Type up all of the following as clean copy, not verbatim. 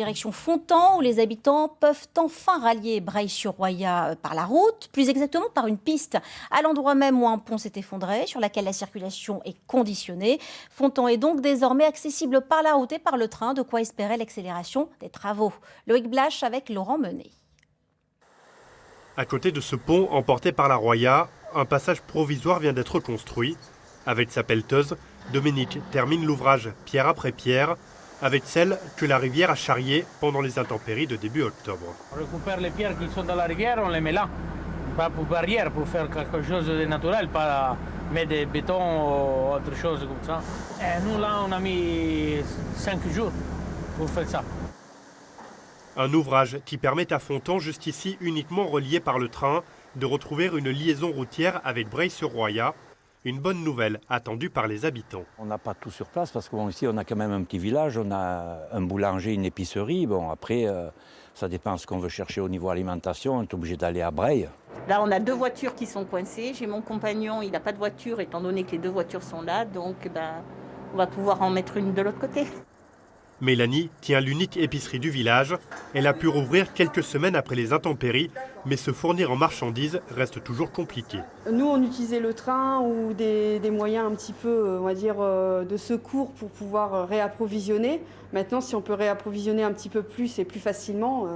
Direction Fontan, où les habitants peuvent enfin rallier Breil-sur-Roya par la route, plus exactement par une piste, à l'endroit même où un pont s'est effondré, sur laquelle la circulation est conditionnée. Fontan est donc désormais accessible par la route et par le train, de quoi espérer l'accélération des travaux. Loïc Blache avec Laurent Menet. À côté de ce pont emporté par la Roya, un passage provisoire vient d'être construit. Avec sa pelleteuse, Dominique termine l'ouvrage pierre après pierre, avec celle que la rivière a charriée pendant les intempéries de début octobre. On récupère les pierres qui sont dans la rivière, on les met là, pas pour barrière, pour faire quelque chose de naturel, pas mettre des bétons ou autre chose comme ça. Et nous là, on a mis 5 jours pour faire ça. Un ouvrage qui permet à Fontan, jusqu'ici uniquement relié par le train, de retrouver une liaison routière avec Breil-sur-Roya. Une bonne nouvelle attendue par les habitants. On n'a pas tout sur place parce qu'ici on a quand même un petit village, on a un boulanger, une épicerie. Bon après, ça dépend de ce qu'on veut chercher au niveau alimentation, on est obligé d'aller à Breil. Là on a 2 voitures qui sont coincées, j'ai mon compagnon, il n'a pas de voiture étant donné que les 2 voitures sont là, donc on va pouvoir en mettre une de l'autre côté. Mélanie tient l'unique épicerie du village. Elle a pu rouvrir quelques semaines après les intempéries, mais se fournir en marchandises reste toujours compliqué. Nous, on utilisait le train ou des moyens un petit peu, on va dire, de secours pour pouvoir réapprovisionner. Maintenant, si on peut réapprovisionner un petit peu plus et plus facilement,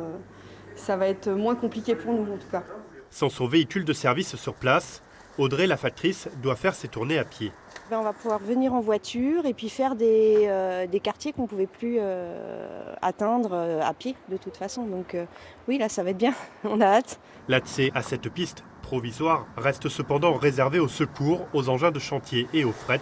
ça va être moins compliqué pour nous en tout cas. Sans son véhicule de service sur place, Audrey, la factrice, doit faire ses tournées à pied. On va pouvoir venir en voiture et puis faire des quartiers qu'on ne pouvait plus atteindre à pied de toute façon. Donc oui, là, ça va être bien, on a hâte. L'accès à cette piste provisoire reste cependant réservé aux secours, aux engins de chantier et aux fret.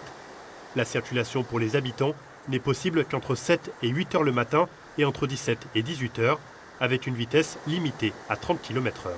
La circulation pour les habitants n'est possible qu'entre 7 et 8 heures le matin et entre 17 et 18 heures, avec une vitesse limitée à 30 km/h.